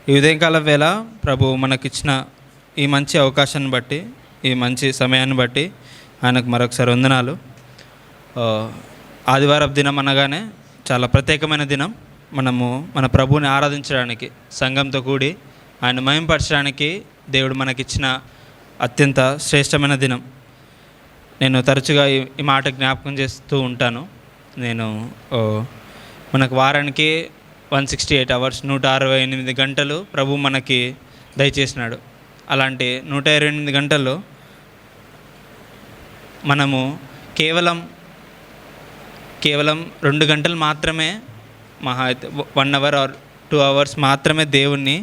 ఈ ఉదయకాల వేళ ప్రభు మనకిచ్చిన ఈ మంచి అవకాశాన్ని బట్టి, ఈ మంచి సమయాన్ని బట్టి ఆయనకు మరొకసారి వందనాలు. ఆదివారం దినం అనగానే చాలా ప్రత్యేకమైన దినం. మనము మన ప్రభువుని ఆరాధించడానికి, సంఘంతో కూడి ఆయన మహింపరచడానికి దేవుడు మనకిచ్చిన అత్యంత శ్రేష్టమైన దినం. నేను తరచుగా ఈ మాట జ్ఞాపకం చేస్తూ ఉంటాను. మనకు వారానికి 168 అవర్స్, 168 గంటలు ప్రభు మనకి దయచేసినాడు. అలాంటి 128 గంటల్లో మనము కేవలం 2 గంటలు మాత్రమే, మహా అయితే 1 అవర్ ఆర్ 2 అవర్స్ మాత్రమే దేవుణ్ణి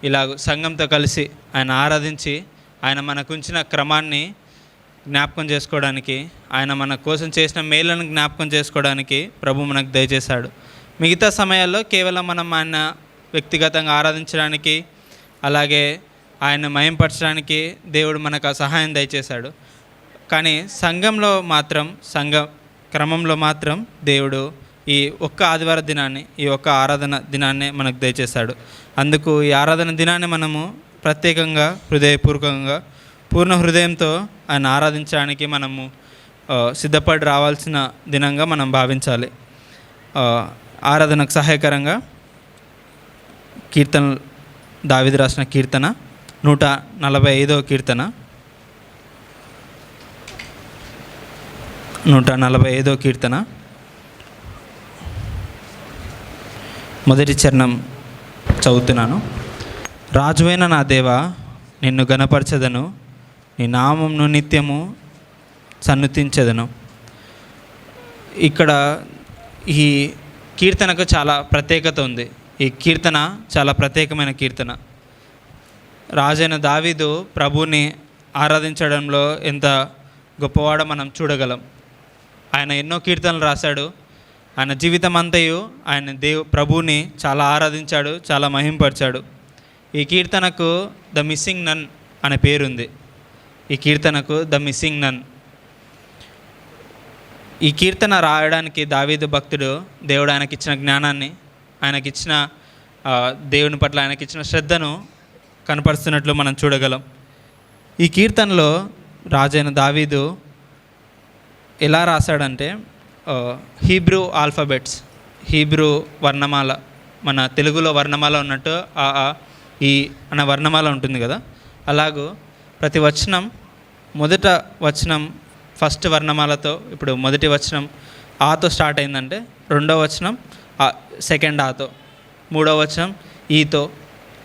ఇలా సంఘంతో కలిసి ఆయన ఆరాధించి, ఆయన మనకుంచిన క్రమాన్ని జ్ఞాపకం చేసుకోవడానికి, ఆయన మన కోసం చేసిన మేలును జ్ఞాపకం చేసుకోవడానికి ప్రభు మనకు దయచేశాడు. మిగతా సమయాల్లో కేవలం మనం ఆయన వ్యక్తిగతంగా ఆరాధించడానికి, అలాగే ఆయన మహింపరచడానికి దేవుడు మనకు ఆ సహాయం దయచేశాడు. కానీ సంఘంలో మాత్రం, సంఘ క్రమంలో మాత్రం దేవుడు ఈ ఒక్క ఆదివార దినాన్ని, ఈ ఒక్క ఆరాధన దినాన్ని మనకు దయచేశాడు. అందుకు ఈ ఆరాధన దినాన్ని మనము ప్రత్యేకంగా, హృదయపూర్వకంగా, పూర్ణ హృదయంతో ఆయన ఆరాధించడానికి మనము సిద్ధపడి రావాల్సిన దినంగా మనం భావించాలి. ఆరాధనకు సహాయకరంగా కీర్తన, దావీదు రాసిన కీర్తన 145వ కీర్తన, 145వ కీర్తన మొదటి చరణం చదువుతున్నాను. రాజువైన నా దేవా, నిన్ను ఘనపరచెదను, నీ నామమును నిత్యము సన్నుతించెదను. ఇక్కడ ఈ కీర్తనకు చాలా ప్రత్యేకత ఉంది. ఈ కీర్తన చాలా ప్రత్యేకమైన కీర్తన. రాజైన దావీదు ప్రభువుని ఆరాధించడంలో ఎంత గొప్పవాడో మనం చూడగలం. ఆయన ఎన్నో కీర్తనలు రాశాడు. ఆయన జీవితం అంతయు ఆయన ప్రభువుని చాలా ఆరాధించాడు, చాలా మహింపరిచాడు. ఈ కీర్తనకు ద మిస్సింగ్ నన్ అనే పేరుంది. ఈ కీర్తనకు ద మిస్సింగ్ నన్. ఈ కీర్తన రాయడానికి దావీదు భక్తుడు దేవుడు ఆయనకిచ్చిన జ్ఞానాన్ని, ఆయనకిచ్చిన దేవుని పట్ల ఆయనకిచ్చిన శ్రద్ధను కనపరుస్తున్నట్లు మనం చూడగలం. ఈ కీర్తనలో రాజైన దావీదు ఎలా రాశాడంటే, హీబ్రూ ఆల్ఫాబెట్స్, హీబ్రూ వర్ణమాల, మన తెలుగులో వర్ణమాల ఉన్నట్టు ఆ ఈ అనే వర్ణమాల ఉంటుంది కదా, అలాగూ ప్రతి వచనం, మొదట వచనం ఫస్ట్ వర్ణమాలతో, ఇప్పుడు మొదటి వచనం ఆతో స్టార్ట్ అయిందంటే రెండో వచనం సెకండ్ ఆతో, మూడో వచనం ఈతో,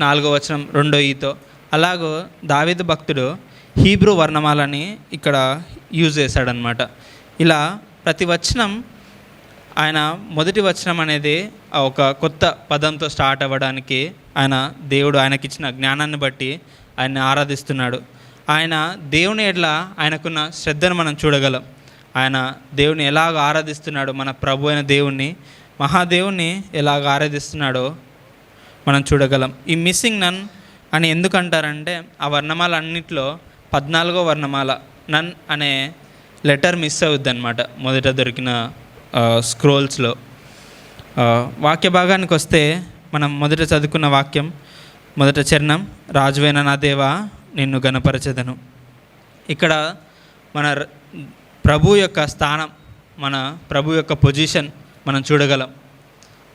నాలుగో వచనం రెండో ఈతో, అలాగూ దావీదు భక్తుడు హీబ్రూ వర్ణమాలని ఇక్కడ యూజ్ చేశాడనమాట. ఇలా ప్రతి వచనం, ఆయన మొదటి వచనం అనేది ఒక కొత్త పదంతో స్టార్ట్ అవ్వడానికి దేవుడు ఆయనకిచ్చిన జ్ఞానాన్ని బట్టి ఆయన్ని ఆరాధిస్తున్నాడు. ఆయన దేవుని ఎట్లా ఆయనకున్న శ్రద్ధను మనం చూడగలం. ఆయన దేవుని ఎలాగ ఆరాధిస్తున్నాడో, మన ప్రభు అయిన దేవుణ్ణి, మహాదేవుణ్ణి ఎలాగ ఆరాధిస్తున్నాడో మనం చూడగలం. ఈ మిస్సింగ్ నన్ అని ఎందుకు అంటారంటే, ఆ వర్ణమాల అన్నింటిలో 14వ వర్ణమాల నన్ అనే లెటర్ మిస్ అవుద్ది అనమాట మొదట దొరికిన స్క్రోల్స్లో. వాక్య భాగానికి వస్తే మనం మొదట చదువుకున్న వాక్యం, మొదట చరణం, రాజువైన నా దేవా, నిన్ను ఘనపరచెదను. ఇక్కడ మన ప్రభు యొక్క స్థానం, మన ప్రభు యొక్క పొజిషన్ మనం చూడగలం.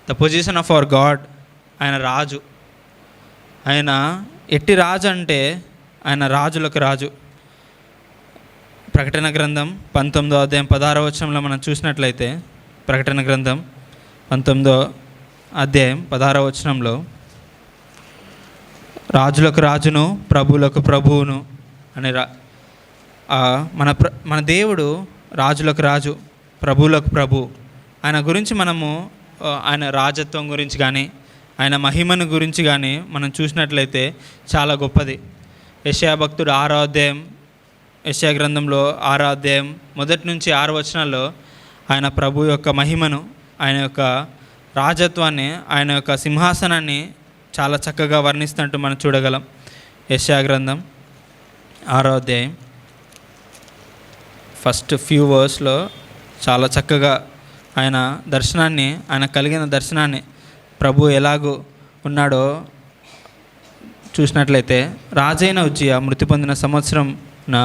The position of our God. ఆయన రాజు. ఆయన ఎట్టి రాజు అంటే ఆయన రాజులకు రాజు. ప్రకటన గ్రంథం 19వ అధ్యాయం 16వ వచనంలో మనం చూసినట్లయితే, ప్రకటన గ్రంథం 19వ అధ్యాయం 16వ వచనంలో, రాజులకు రాజును, ప్రభువులకు ప్రభువును అని మన దేవుడు రాజులకు రాజు, ప్రభువులకు ప్రభు. ఆయన గురించి మనము, ఆయన రాజత్వం గురించి కానీ, ఆయన మహిమను గురించి కానీ మనం చూసినట్లయితే చాలా గొప్పది. యెషయా భక్తుడు 6వ అధ్యాయం, యెషయా గ్రంథంలో 6వ అధ్యాయం 1 నుంచి 6 వచనాల్లో ఆయన ప్రభు యొక్క మహిమను, ఆయన యొక్క రాజత్వాన్ని, ఆయన యొక్క సింహాసనాన్ని చాలా చక్కగా వర్ణిస్తున్నట్టు మనం చూడగలం. యెషయా గ్రంథం 6వ అధ్యాయం ఫస్ట్ ఫ్యూ వర్స్లో చాలా చక్కగా ఆయన దర్శనాన్ని, ఆయన కలిగిన దర్శనాన్ని, ప్రభు ఎలాగూ ఉన్నాడో చూసినట్లయితే రాజైన ఉజ్జియా మృతి పొందిన సంవత్సరంన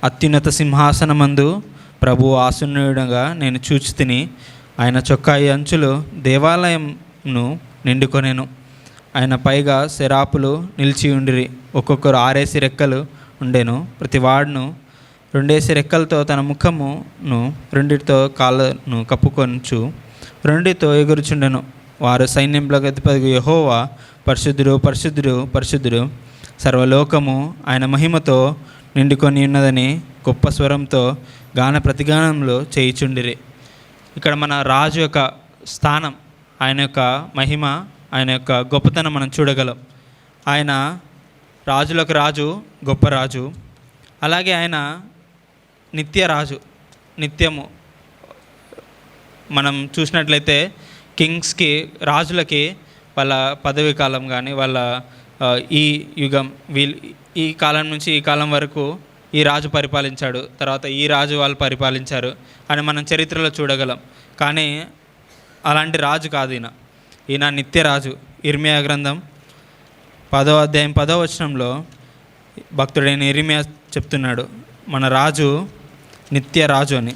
అత్యున్నత సింహాసనమందు ప్రభు ఆసీనుడుగా నేను చూచి తిని ఆయన చొక్కాయి అంచులు దేవాలయంను నిండుకొనెను. ఆయన పైగా శరాపులు నిలిచి ఉండిరి. ఒక్కొక్కరు 6 రెక్కలు ఉండెను. ప్రతి వాడును 2 రెక్కలతో తన ముఖమును 2 కాళ్ళను కప్పుకొనుచు 2 ఎగురుచుండెను. వారు సైన్యములకు అధిపతి యెహోవా పరిశుద్ధుడు పరిశుద్ధుడు పరిశుద్ధుడు, సర్వలోకము ఆయన మహిమతో నిండుకొని ఉన్నదని గొప్ప స్వరంతో గాన ప్రతిగానంలో చేయుచుండిరి. ఇక్కడ మన రాజు యొక్క స్థానం, ఆయన యొక్క మహిమ, ఆయన యొక్క గొప్పతనం మనం చూడగలం. ఆయన రాజులకు రాజు, గొప్ప రాజు. అలాగే ఆయన నిత్య రాజు. నిత్యము మనం చూసినట్లయితే కింగ్స్కి, రాజులకి వాళ్ళ పదవీ కాలం కానీ వాళ్ళ ఈ యుగం, ఈ కాలం నుంచి ఈ కాలం వరకు ఈ రాజు పరిపాలించాడు, తర్వాత ఈ రాజు వాళ్ళు పరిపాలించారు అని మనం చరిత్రలో చూడగలం. కానీ అలాంటి రాజు కాదు ఈయన నిత్య రాజు. ఇర్మియా గ్రంథం 10వ అధ్యాయం 10వ వచనంలో భక్తుడైన ఇర్మియా చెప్తున్నాడు, మన రాజు నిత్య రాజు అని.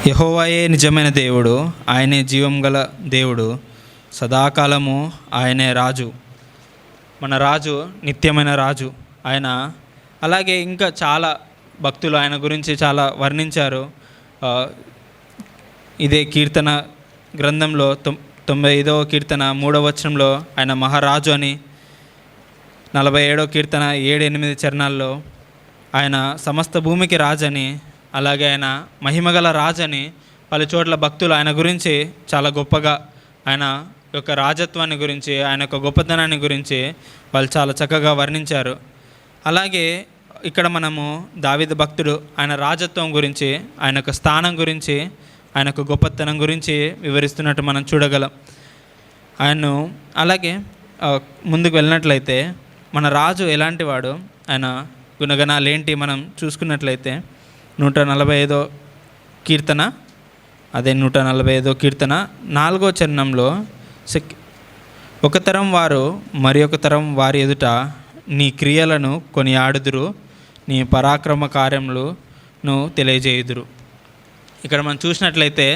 యెహోవాయే నిజమైన దేవుడు, ఆయనే జీవం గల దేవుడు, సదాకాలము ఆయనే రాజు. మన రాజు నిత్యమైన రాజు ఆయన. అలాగే ఇంకా చాలా భక్తులు ఆయన గురించి చాలా వర్ణించారు. ఇదే కీర్తన గ్రంథంలో 95వ కీర్తన 3వ వచనంలో ఆయన మహారాజు అని, 47వ కీర్తన 7-8 చరణాల్లో ఆయన సమస్త భూమికి రాజని, అలాగే ఆయన మహిమగల రాజని పలు చోట్ల భక్తులు ఆయన గురించి చాలా గొప్పగా, ఆయన యొక్క రాజత్వాన్ని గురించి, ఆయన యొక్క గొప్పతనాన్ని గురించి వాళ్ళు చాలా చక్కగా వర్ణించారు. అలాగే ఇక్కడ మనము దావీదు భక్తుడు ఆయన రాజత్వం గురించి, ఆయన యొక్క స్థానం గురించి, ఆయన యొక్క గొప్పతనం గురించి వివరిస్తున్నట్టు మనం చూడగలం. ఆయన్ను అలాగే ముందుకు వెళ్ళినట్లయితే మన రాజు ఎలాంటి వాడు, ఆయన గుణగణాలు ఏంటి మనం చూసుకున్నట్లయితే 145వ కీర్తన, అదే 145వ కీర్తన 4వ చరణంలో, ఒక తరం వారు మరి ఒక తరం వారి ఎదుట నీ క్రియలను కొనియాడుదురు, నీ పరాక్రమ కార్యములను తెలియజేయుదురు. ఇక్కడ మనం చూసినట్లయితే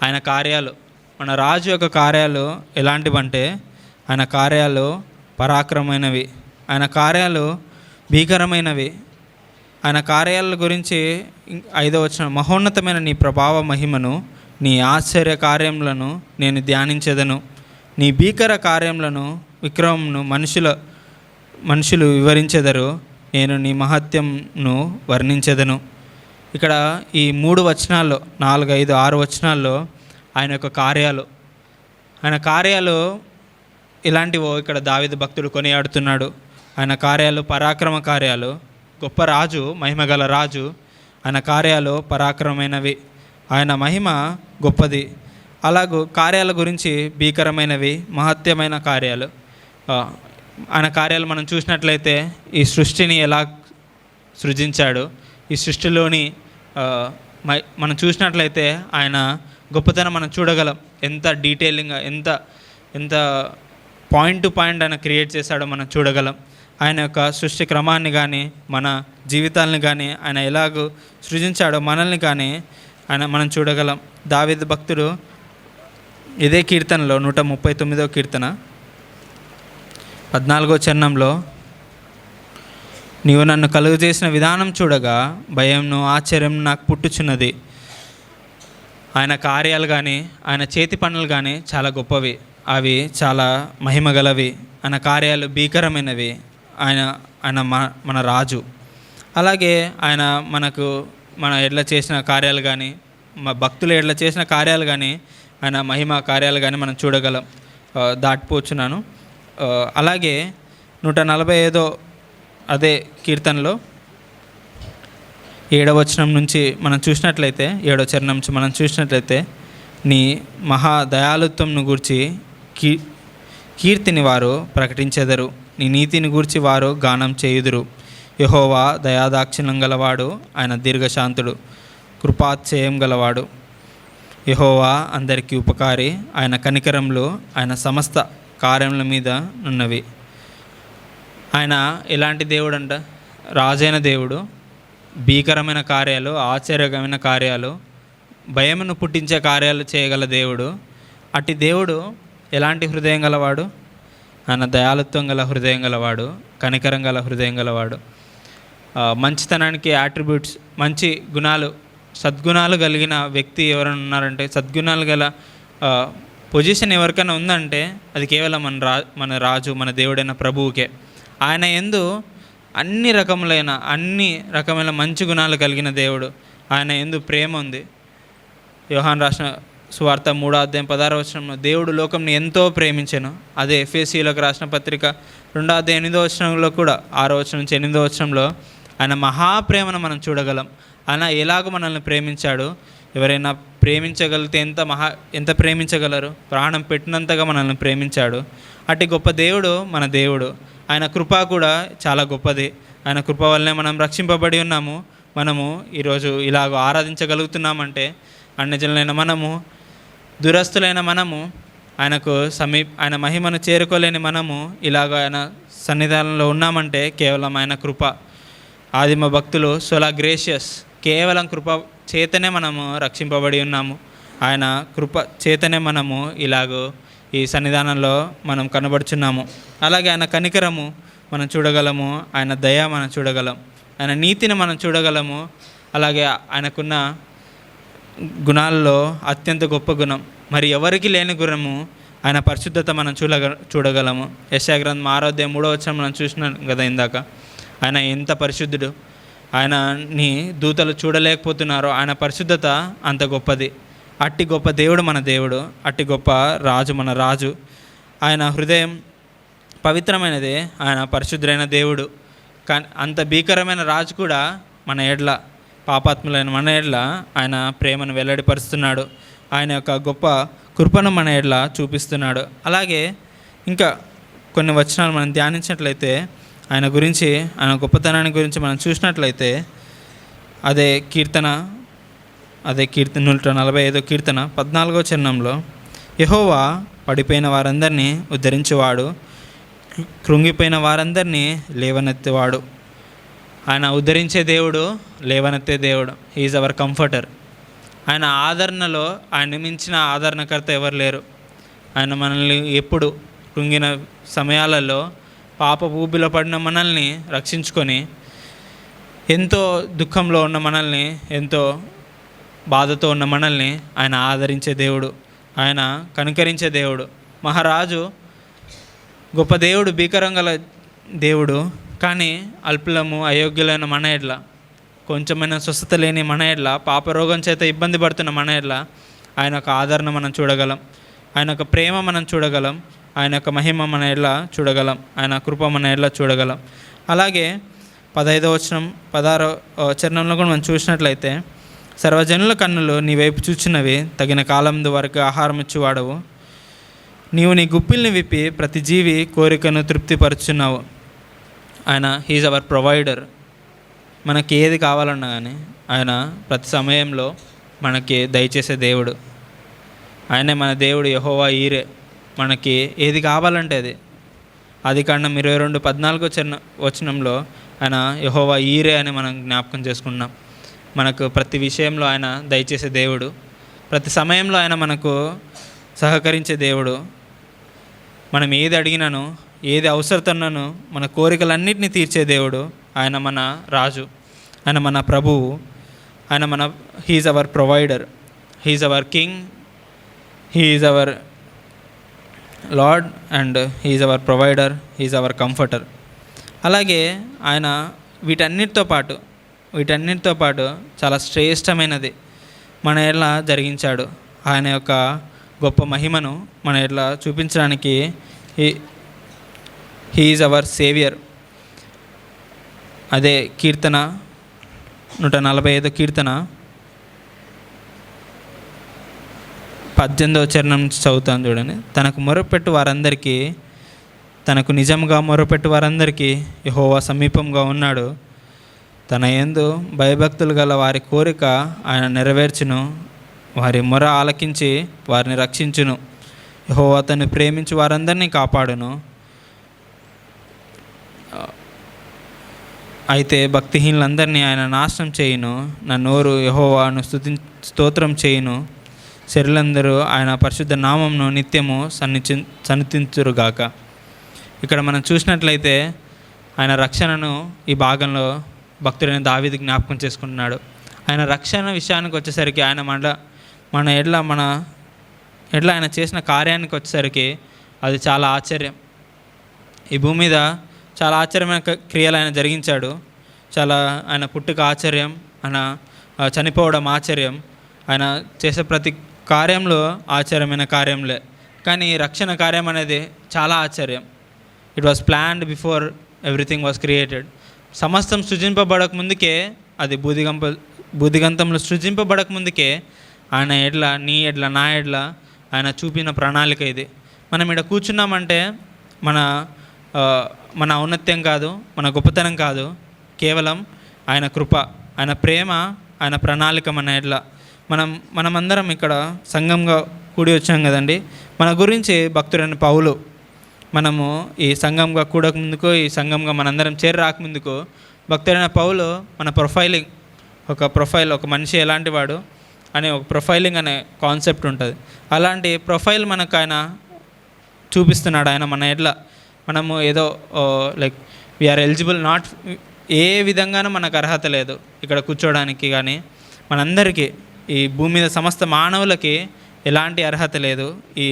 ఆయన కార్యాలు, మన రాజు యొక్క కార్యాలు ఎలాంటివంటే ఆయన కార్యాలు పరాక్రమైనవి, ఆయన కార్యాలు భీకరమైనవి. ఆయన కార్యాల గురించి 5వ వచనం, మహోన్నతమైన నీ ప్రభావ మహిమను, నీ ఆశ్చర్య కార్యములను నేను ధ్యానించెదను, నీ భీకర కార్యములను విక్రమమును మనుషులు వివరించెదరు, నేను నీ మహత్యంను వర్ణించెదను. ఇక్కడ ఈ 3 వచనాల్లో 4, 5, 6 వచనాల్లో ఆయన యొక్క కార్యాలు, ఆయన కార్యాలు ఇలాంటివో ఇక్కడ దావీదు భక్తుడు కొనియాడుతున్నాడు. ఆయన కార్యాలు పరాక్రమ కార్యాలు, గొప్ప రాజు, మహిమగల రాజు, ఆయన కార్యాలు పరాక్రమమైనవి, ఆయన మహిమ గొప్పది. అలాగూ కార్యాల గురించి భీకరమైనవి, మహత్యమైన కార్యాలు. ఆయన కార్యాలు మనం చూసినట్లయితే ఈ సృష్టిని ఎలా సృజించాడు, ఈ సృష్టిలోని మనం చూసినట్లయితే ఆయన గొప్పతనం మనం చూడగలం. ఎంత డీటెయిలింగ్గా, ఎంత పాయింట్ టు పాయింట్ ఆయన క్రియేట్ చేశాడో మనం చూడగలం. ఆయన యొక్క సృష్టి క్రమాన్ని కానీ, మన జీవితాలని కానీ, ఆయన ఎలాగో సృజించాడో మనల్ని కానీ మనం చూడగలం. దావీదు భక్తుడు ఇదే కీర్తనలో 139వ కీర్తన 14వ చరణంలో, నీవు నన్ను కలుగు చేసిన విధానం చూడగా భయంను ఆశ్చర్యం నాకు పుట్టుచున్నది. ఆయన కార్యాలు కానీ, ఆయన చేతి పనులు కానీ చాలా గొప్పవి, అవి చాలా మహిమగలవి. ఆయన కార్యాలు భీకరమైనవి. ఆయన మన రాజు. అలాగే ఆయన మన ఎడ్ల చేసిన కార్యాలు కానీ, మా భక్తులు ఎడ్ల చేసిన కార్యాలు కానీ, ఆయన మహిమ కార్యాలు కానీ మనం చూడగలం. దాటిపోచున్నాను. అలాగే 145 అదే కీర్తనలో 7వ వచనం నుంచి మనం చూసినట్లయితే, 7వ చరణం నుంచి మనం చూసినట్లయితే, నీ మహా దయాళుత్వంను గూర్చి కీర్తిని వారు ప్రకటించెదరు, నీ నీతిని గూర్చి వారు గానం చేయుదురు. యెహోవా దయాదాక్షిణ్యం గలవాడు, ఆయన దీర్ఘశాంతుడు, కృపాతిశయం గలవాడు. యెహోవా అందరికీ ఉపకారి, ఆయన కనికరములు ఆయన సమస్త కార్యముల మీద ఉన్నవి. ఆయన ఎలాంటి దేవుడు అంట? రాజైన దేవుడు, భీకరమైన కార్యాలు, ఆశ్చర్యకరమైన కార్యాలు, భయమును పుట్టించే కార్యాలు చేయగల దేవుడు. అట్టి దేవుడు ఎలాంటి హృదయం గలవాడు? ఆయన దయాళుత్వం గల హృదయం గలవాడు, కనికరం గల హృదయం గలవాడు. మంచితనానికి యాట్రిబ్యూట్స్, మంచి గుణాలు, సద్గుణాలు కలిగిన వ్యక్తి ఎవరైనా ఉన్నారంటే, సద్గుణాలు గల పొజిషన్ ఎవరికైనా ఉందంటే అది కేవలం మన రాజు, మన దేవుడైన ప్రభువుకే. ఆయన యందు అన్ని రకమైన మంచి గుణాలు కలిగిన దేవుడు. ఆయన యందు ప్రేమ ఉంది. యోహాను రాసిన సువార్త 3:16 దేవుడు లోకంని ఎంతో ప్రేమించెను. అదే ఎఫెసీయులకు రాసిన పత్రిక 2:8 కూడా 6-8 ఆయన మహాప్రేమను మనం చూడగలం. ఆయన ఎలాగో మనల్ని ప్రేమించాడు. ఎవరైనా ప్రేమించగలిగితే ఎంత ప్రేమించగలరు? ప్రాణం పెట్టినంతగా మనల్ని ప్రేమించాడు. అట్టి గొప్ప దేవుడు మన దేవుడు. ఆయన కృప కూడా చాలా గొప్పది. ఆయన కృప వల్లనే మనం రక్షింపబడి ఉన్నాము. మనము ఈరోజు ఇలాగ ఆరాధించగలుగుతున్నామంటే, అన్యజనులైన మనము, దురస్తులైన మనము, ఆయన మహిమను చేరుకోలేని మనము ఇలాగ ఆయన సన్నిధానంలో ఉన్నామంటే కేవలం ఆయన కృప. ఆదిమ భక్తులు సోలా గ్రేషియస్, కేవలం కృప చేతనే మనము రక్షింపబడి ఉన్నాము. ఆయన కృప చేతనే మనము ఇలాగో ఈ సన్నిధానంలో మనం కనబడుచున్నాము. అలాగే ఆయన కనికరము మనం చూడగలము, ఆయన దయ మనం చూడగలం, ఆయన నీతిని మనం చూడగలము. అలాగే ఆయనకున్న గుణాల్లో అత్యంత గొప్ప గుణం, మరి ఎవరికి లేని గుణము ఆయన పరిశుద్ధత మనం చూడగలము. యెషయా గ్రంథం 6:3 మనం చూసినాం కదా ఇందాక. ఆయన ఎంత పరిశుద్ధుడు! ఆయనని దూతలు చూడలేకపోతున్నారు. ఆయన పరిశుద్ధత అంత గొప్పది. అట్టి గొప్ప దేవుడు మన దేవుడు, అట్టి గొప్ప రాజు మన రాజు. ఆయన హృదయం పవిత్రమైనదే, ఆయన పరిశుద్ధుడైన దేవుడు. కానీ అంత భీకరమైన రాజు కూడా మన ఎడ్ల, పాపాత్ములైన మన ఎడ్ల ఆయన ప్రేమను వెల్లడిపరుస్తున్నాడు. ఆయన యొక్క గొప్ప కృపను మన ఎడ్ల చూపిస్తున్నాడు. అలాగే ఇంకా కొన్ని వచనాలు మనం ధ్యానించినట్లయితే, ఆయన గురించి, ఆయన గొప్పతనాన్ని గురించి మనం చూసినట్లయితే, అదే కీర్తన 145 కీర్తన 14 యెహోవా పడిపోయిన వారందరినీ ఉద్ధరించేవాడు, కృంగిపోయిన వారందరినీ లేవనెత్తేవాడు. ఆయన ఉద్ధరించే దేవుడు, లేవనెత్తే దేవుడు. He is our comforter. ఆయన ఆదరణలో ఆయన మించిన ఆదరణకర్త ఎవరు లేరు. ఆయన మనల్ని ఎప్పుడు కృంగిన సమయాలలో, పాప ఊబిలో పడిన మనల్ని రక్షించుకొని, ఎంతో దుఃఖంలో ఉన్న మనల్ని, ఎంతో బాధతో ఉన్న మనల్ని ఆయన ఆదరించే దేవుడు, ఆయన కనికరించే దేవుడు. మహారాజు, గొప్ప దేవుడు, భీకరం గల దేవుడు. కానీ అల్పులము, అయోగ్యులైన మన ఎడ్ల, కొంచెమైనా స్వస్థత లేని మన ఎడ్ల, పాపరోగం చేత ఇబ్బంది పడుతున్న మన ఎడ్ల ఆయన యొక్క ఆదరణ మనం చూడగలం, ఆయన యొక్క ప్రేమ మనం చూడగలం, ఆయన యొక్క మహిమ మన ఎడ్ల చూడగలం, ఆయన కృప మన ఎడ్ల చూడగలం. అలాగే 15-16 కూడా మనం చూసినట్లయితే, సర్వజనుల కన్నులు నీ వైపు చూచినవి, తగిన కాలం వరకు ఆహారం ఇచ్చేవాడవు. నీవు నీ గుప్పిల్ని విప్పి ప్రతి జీవి కోరికను తృప్తిపరుచున్నావు. ఆయన హీజ్ అవర్ ప్రొవైడర్. మనకి ఏది కావాలన్నా కానీ ఆయన ప్రతి సమయంలో మనకి దయచేసే దేవుడు. ఆయనే మన దేవుడు, యెహోవా ఈరే. మనకి ఏది కావాలంటే అది. ఆదికాండం 22:14 ఆయన యెహోవా ఈరే అని మనం జ్ఞాపకం చేసుకున్నాం. మనకు ప్రతి విషయంలో ఆయన దయచేసే దేవుడు, ప్రతి సమయంలో ఆయన మనకు సహకరించే దేవుడు. మనం ఏది అడిగినాను, ఏది అవసరతన్నాను, మన కోరికలన్నింటినీ తీర్చే దేవుడు. ఆయన మన రాజు, ఆయన మన ప్రభువు, ఆయన he is our provider, he is our king, he is our Lord and he is our provider, he is our comforter. అలాగే ఆయన వీటన్నిటితో పాటు చాలా శ్రేష్టమైనది మన ఎట్లా జరిగించాడు. ఆయన యొక్క గొప్ప మహిమను మన ఎట్లా చూపించడానికి హీఈస్ అవర్ సేవియర్. అదే కీర్తన 145 కీర్తన 18 చదువుతాను చూడండి. తనకు మొరపెట్టు వారందరికీ, తనకు నిజంగా మొరపెట్టు వారందరికీ యెహోవా సమీపంగా ఉన్నాడు. తన యందు భయభక్తులు గల వారి కోరిక ఆయన నెరవేర్చును. వారి మొర ఆలకించి వారిని రక్షించును. యెహోవా అతన్ని ప్రేమించి వారందరినీ కాపాడును. అయితే భక్తిహీనులందరినీ ఆయన నాశనం చేయును. నా నోరు యెహోవాను స్తోత్రం చేయును. శరీరులందరూ ఆయన పరిశుద్ధ నామంను నిత్యము సన్నిధించురుగాక. ఇక్కడ మనం చూసినట్లయితే ఆయన రక్షణను ఈ భాగంలో భక్తుడైన దావీదు జ్ఞాపకం చేసుకుంటున్నాడు. ఆయన రక్షణ విషయానికి వచ్చేసరికి ఆయన మన ఎడ్ల ఆయన చేసిన కార్యానికి వచ్చేసరికి అది చాలా ఆశ్చర్యం. ఈ భూమి మీద చాలా ఆశ్చర్యమైన క్రియలు ఆయన జరిగించాడు. ఆయన పుట్టుక ఆశ్చర్యం, ఆయన చనిపోవడం ఆశ్చర్యం, ఆయన చేసే ప్రతి కార్యంలో ఆశ్చర్యమైన కార్యంలే. కానీ రక్షణ కార్యం అనేది చాలా ఆశ్చర్యం. It was planned before everything was created. సమస్తం సృజింపబడక ముందుకే, అది బూదిగంతంలో సృజింపబడక ముందుకే ఆయన ఎడ్ల, నీ ఎడ్ల, నా ఎడ్ల ఆయన చూపిన ప్రణాళిక ఇది. మనం ఇక్కడ కూర్చున్నామంటే మన ఔన్నత్యం కాదు, మన గొప్పతనం కాదు, కేవలం ఆయన కృప, ఆయన ప్రేమ, ఆయన ప్రణాళిక మన ఎడ్ల. మనమందరం ఇక్కడ సంఘంగా కూడి వచ్చాం కదండి. మన గురించి భక్తుడైన పౌలు మనము ఈ సంఘంగా కూడక ముందుకు, ఈ సంఘంగా మనందరం చేరి రాకముందుకు భక్తుడైన పౌలు మన ఒక మనిషి ఎలాంటి వాడు అనే ఒక ప్రొఫైలింగ్ అనే కాన్సెప్ట్ ఉంటుంది. అలాంటి ప్రొఫైల్ మనకు ఆయన చూపిస్తున్నాడు. ఆయన మన ఎడ్ల మనము ఏదో లైక్ వీఆర్ ఎలిజిబుల్ నాట్, ఏ విధంగానూ మనకు అర్హత లేదు ఇక్కడ కూర్చోడానికి. కానీ మనందరికీ, ఈ భూమి మీద సమస్త మానవులకి ఎలాంటి అర్హత లేదు ఈ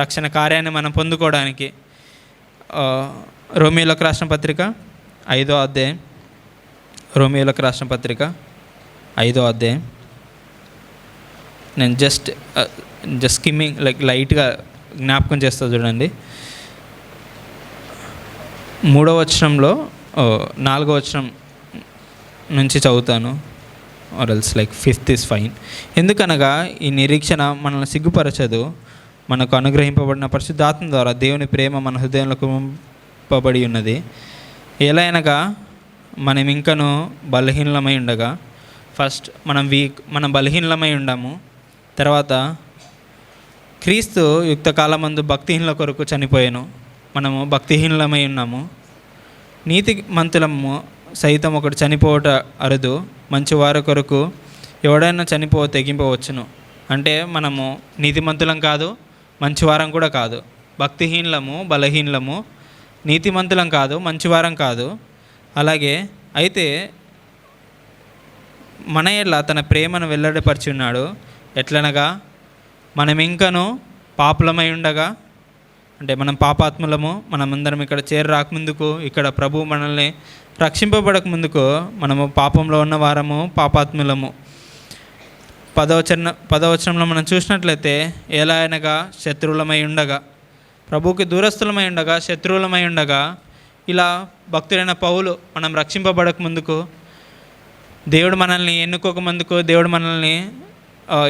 రక్షణ కార్యాన్ని మనం పొందుకోవడానికి. రోమీయులకు రాసిన పత్రిక 5వ అధ్యాయం, రోమీయులకు రాసిన పత్రిక 5వ అధ్యాయం. నేను జస్ట్ స్కిమ్మింగ్ లైట్గా జ్ఞాపకం చేస్తా చూడండి. 3వ వచనంలో 4వ వచనం నుంచి చదువుతాను, or else 5th is fine. ఎందుకనగా ఈ నిరీక్షణ మనల్ని సిగ్గుపరచదు. మనకు అనుగ్రహింపబడిన పరిశుద్ధాత్మ ద్వారా దేవుని ప్రేమ మన హృదయంలో కుమ్మబడి ఉన్నది. ఎలాగనగా మనం ఇంకనూ బలహీనమై ఉండగా, ఫస్ట్ మనం బలహీనమై ఉండాము. తర్వాత క్రీస్తు యుక్త కాలమందు భక్తిహీనుల కొరకు చనిపోయాను. మనము భక్తిహీనులమై ఉన్నాము. నీతిమంతులము సైతం ఒకటి చనిపోవట అరుదు, మంచివారి కొరకు ఎవడైనా తెగింపవచ్చును. అంటే మనము నీతిమంతులం కాదు, మంచివారం కూడా కాదు. భక్తిహీనులము, బలహీనులము, నీతిమంతులం కాదు, మంచివారం కాదు. అలాగే అయితే మన ఎడ్ల తన ప్రేమను వెల్లడిపరిచి ఉన్నాడు. ఎట్లనగా మనం ఇంకనూ పాపులమై ఉండగా, అంటే మనం పాపాత్ములము, మనమందరం ఇక్కడ చేరి రాకముందుకు, ఇక్కడ ప్రభు మనల్ని రక్షింపబడక ముందుకు మనము పాపంలో ఉన్న వారము, పాపాత్ములము. 10వ వచనంలో మనం చూసినట్లయితే, ఎలా అనగా శత్రువులమై ఉండగా, ప్రభువుకి దూరస్తులమై ఉండగా, శత్రువులమై ఉండగా, ఇలా భక్తుడైన పౌలు మనం రక్షింపబడక ముందుకు, దేవుడు మనల్ని ఎన్నుకోక ముందుకు, దేవుడు మనల్ని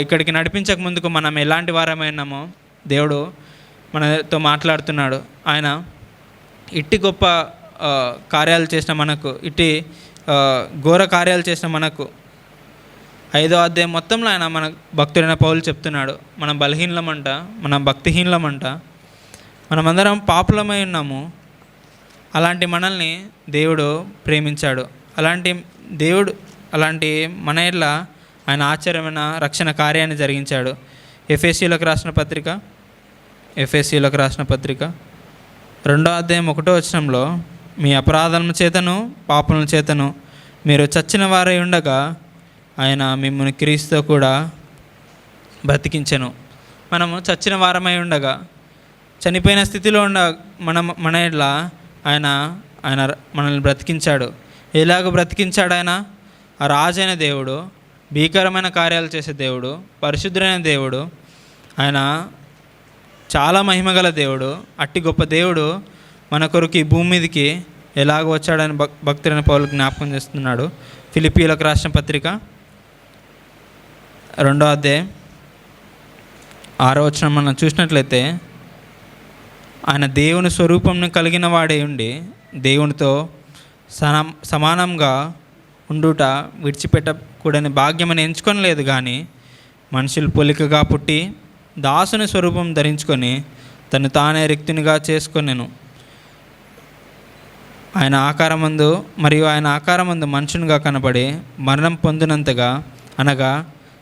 ఇక్కడికి నడిపించక ముందుకు మనం ఎలాంటి వారమైనామో దేవుడు మనతో మాట్లాడుతున్నాడు. ఆయన ఇట్టి గొప్ప కార్యాలు చేసిన మనకు, ఇట్టి ఘోర కార్యాలు చేసిన మనకు 5వ అధ్యాయం మొత్తంలో ఆయన మన భక్తుడైన పౌలు చెప్తున్నాడు, మనం బలహీనమంట, మనం భక్తిహీనమంట, మనమందరం పాపులమై ఉన్నాము. అలాంటి మనల్ని దేవుడు ప్రేమించాడు. అలాంటి మన ఎడ్ల ఆయన ఆశ్చర్యమైన రక్షణ కార్యాన్ని జరిగించాడు. ఎఫెసీయులకు రాసిన పత్రిక 2వ అధ్యాయం 1వ వచనంలో, మీ అపరాధముల చేతను పాపముల చేతను మీరు చచ్చిన వారై ఉండగా ఆయన మిమ్మల్ని క్రీస్తుతో కూడా బ్రతికించెను. మనము చచ్చిన వారమై ఉండగా, చనిపోయిన స్థితిలో మన ఎడ్ల ఆయన మనల్ని బ్రతికించాడు. ఎలాగ బ్రతికించాడు? ఆయన ఆ రాజైన దేవుడు, భీకరమైన కార్యాలు చేసే దేవుడు, పరిశుద్ధుడైన దేవుడు, ఆయన చాలా మహిమగల దేవుడు. అట్టి గొప్ప దేవుడు మన కొరకు ఈ భూమి మీదకి ఎలాగ వచ్చాడని భక్తుడైన పౌలు జ్ఞాపకం చేస్తున్నాడు. ఫిలిప్పీయులకు రాసిన పత్రిక 2వ అధ్యాయం 6వ వచనం మనం చూసినట్లయితే, ఆయన దేవుని స్వరూపంను కలిగిన వాడే ఉండి దేవునితో సమానంగా ఉండుట విడిచిపెట్టకూడని భాగ్యమని ఎంచుకొనలేదు, కానీ మనుషులు పోలికగా పుట్టి దాసుని స్వరూపం ధరించుకొని తను తానే రిక్తునిగా చేసుకొనెను. ఆయన ఆకారమందు మనుషునిగా కనబడి మరణం పొందినంతగా, అనగా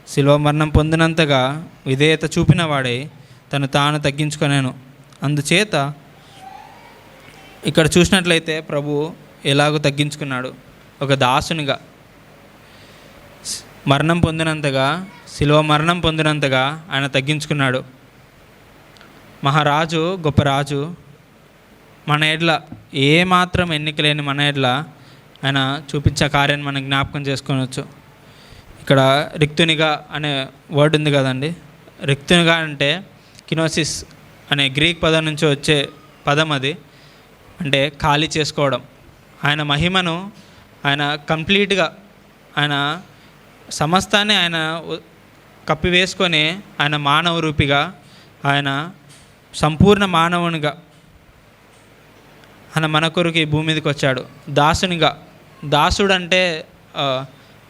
శిలువ మరణం పొందినంతగా విధేయత చూపిన వాడై తను తాను తగ్గించుకొనెను. అందుచేత ఇక్కడ చూసినట్లయితే ప్రభు ఎలాగో తగ్గించుకున్నాడు. ఒక దాసునిగా మరణం పొందినంతగా, శిలువ మరణం పొందినంతగా ఆయన తగ్గించుకున్నాడు. మహారాజు, గొప్ప రాజు మన ఎడ్ల ఏమాత్రం ఎన్నిక లేని మన ఎడ్ల ఆయన చూపించే కార్యాన్ని మనం జ్ఞాపకం చేసుకోవచ్చు. ఇక్కడ రిక్తునిగా అనే వర్డ్ ఉంది కదండి. రిక్తునిగా అంటే కినోసిస్ అనే గ్రీక్ పదం నుంచి వచ్చే పదం అది. అంటే ఖాళీ చేసుకోవడం. ఆయన మహిమను ఆయన కంప్లీట్గా ఆయన సమస్తాన్ని ఆయన కప్పివేసుకొని ఆయన మానవ రూపిగా, ఆయన సంపూర్ణ మానవునిగా ఆయన మన కొరకు ఈ భూమి మీదకి వచ్చాడు. దాసునిగా, దాసుడు అంటే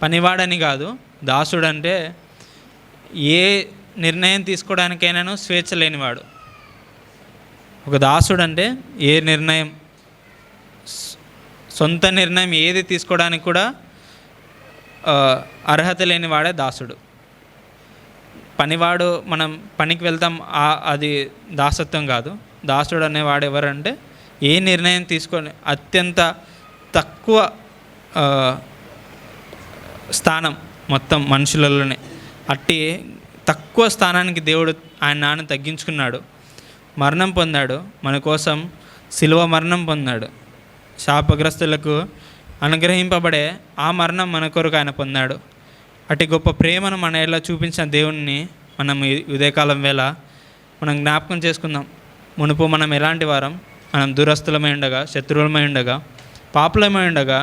పనివాడని కాదు. దాసుడు అంటే ఏ నిర్ణయం తీసుకోవడానికైనాను స్వేచ్ఛ లేనివాడు. ఒక దాసుడు అంటే ఏ నిర్ణయం, సొంత నిర్ణయం ఏది తీసుకోవడానికి కూడా అర్హత లేనివాడే దాసుడు. పనివాడు, మనం పనికి వెళ్తాం, అది దాసత్వం కాదు. దాసుడు అనేవాడు ఎవరంటే ఏ నిర్ణయం తీసుకొని అత్యంత తక్కువ స్థానం మొత్తం మనుషులలోనే, అట్టి తక్కువ స్థానానికి దేవుడు ఆయన నాన్న తగ్గించుకున్నాడు. మరణం పొందాడు మన కోసం, శిలువ మరణం పొందాడు. శాపగ్రస్తులకు అనుగ్రహింపబడే ఆ మరణం మన కొరకు ఆయన పొందాడు. అట్టి గొప్ప ప్రేమను మన ఎలా చూపించిన దేవుణ్ణి మనం ఉదయకాలం వేళ మనం జ్ఞాపకం చేసుకుందాం. మునుపు మనం ఎలాంటి వారం, మనం దురస్తులమై ఉండగా, శత్రువులమై ఉండగా, పాపులమై ఉండగా,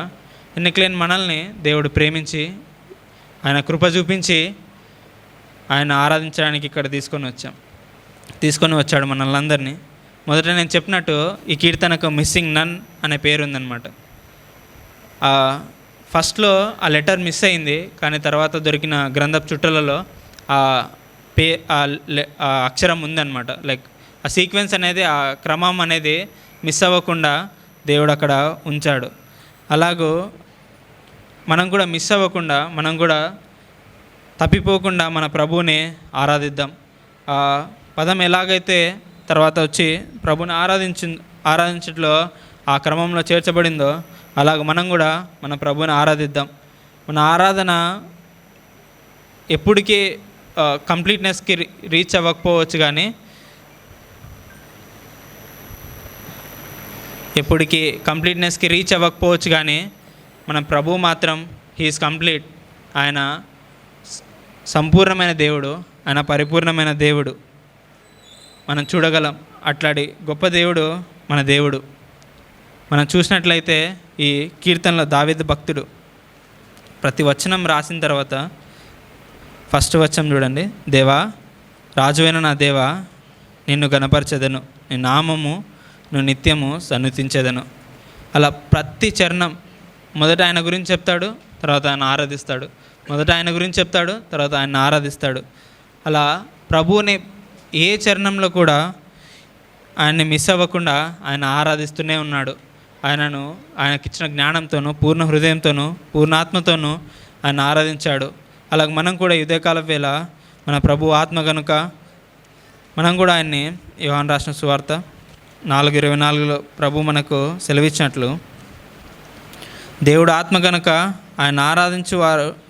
ఎన్నికలేని మనల్ని దేవుడు ప్రేమించి ఆయన కృప చూపించి ఆయన ఆరాధించడానికి ఇక్కడ తీసుకొని వచ్చాడు మనల్ని. మొదట నేను చెప్పినట్టు ఈ కీర్తనకు మిస్సింగ్ నన్ అనే పేరు ఉందన్నమాట. ఫస్ట్లో ఆ లెటర్ మిస్ అయింది, కానీ తర్వాత దొరికిన గ్రంథపు చుట్టలలో ఆ అక్షరం ఉందన్నమాట. లైక్ ఆ సీక్వెన్స్ అనేది, ఆ క్రమం అనేది మిస్ అవ్వకుండా దేవుడు అక్కడ ఉంచాడు. అలాగూ మనం కూడా మిస్ అవ్వకుండా, మనం కూడా తప్పిపోకుండా మన ప్రభువుని ఆరాధిద్దాం. ఆ పదం ఎలాగైతే తర్వాత వచ్చి ప్రభుని ఆరాధించట్లో ఆ క్రమంలో చేర్చబడిందో, అలాగ మనం కూడా మన ప్రభుని ఆరాధిద్దాం. మన ఆరాధన ఎప్పటికీ కంప్లీట్నెస్కి రీచ్ అవ్వకపోవచ్చు, కానీ మన ప్రభు మాత్రం హీఈస్ కంప్లీట్. ఆయన సంపూర్ణమైన దేవుడు, ఆయన పరిపూర్ణమైన దేవుడు. మనం చూడగలం అట్లాంటి గొప్ప దేవుడు మన దేవుడు. మనం చూసినట్లయితే ఈ కీర్తనలో దావీదు భక్తుడు ప్రతి వచనం రాసిన తర్వాత ఫస్ట్ వచనం చూడండి. దేవా, రాజువైన నా దేవా, నిన్ను గణపరచెదను, నీ నామము నువ్వు నిత్యము సన్నుతించెదను. అలా ప్రతి చరణం మొదట ఆయన గురించి చెప్తాడు, తర్వాత ఆయన ఆరాధిస్తాడు. మొదట ఆయన గురించి చెప్తాడు, తర్వాత ఆయన ఆరాధిస్తాడు. అలా ప్రభువుని ఏ చరణంలో కూడా ఆయన్ని మిస్ అవ్వకుండా ఆయన ఆరాధిస్తూనే ఉన్నాడు. ఆయనకిచ్చిన జ్ఞానంతోనూ, పూర్ణ హృదయంతోనూ, పూర్ణాత్మతోనూ ఆయన ఆరాధించాడు. అలాగే మనం కూడా ఉదయకాలం వేళ మన ప్రభు ఆత్మ కనుక మనం కూడా ఆయన్ని, యోహాను రాసిన సువార్త 4:24 ప్రభు మనకు సెలవిచ్చినట్లు, దేవుడు ఆత్మ కనుక ఆయన ఆరాధించు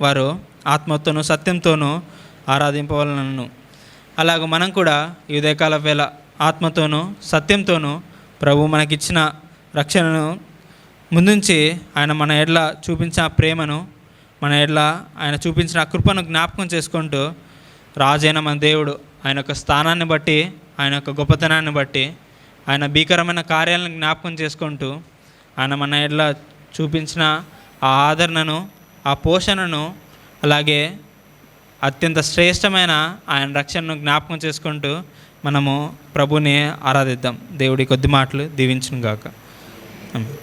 వారు ఆత్మతోనూ సత్యంతోనూ ఆరాధింపవలనను. అలాగ మనం కూడా ఈ ఉదయకాల వేళ ఆత్మతోనూ సత్యంతోనూ ప్రభు మనకిచ్చిన రక్షణను ముందుంచి ఆయన మన ఎడ్ల చూపించిన ప్రేమను, మన ఎడ్ల ఆయన చూపించిన కృపను జ్ఞాపకం చేసుకుంటూ, రాజైన మన దేవుడు ఆయన యొక్క స్థానాన్ని బట్టి, ఆయన యొక్క గొప్పతనాన్ని బట్టి, ఆయన భీకరమైన కార్యాలను జ్ఞాపకం చేసుకుంటూ, ఆయన మన ఎడ్ల చూపించిన ఆ ఆదరణను, ఆ పోషణను, అలాగే అత్యంత శ్రేష్టమైన ఆయన రక్షణను జ్ఞాపకం చేసుకుంటూ మనము ప్రభుని ఆరాధిద్దాం. దేవుడి కొద్ది మాటలు దీవించును గాక. ఆమేన్.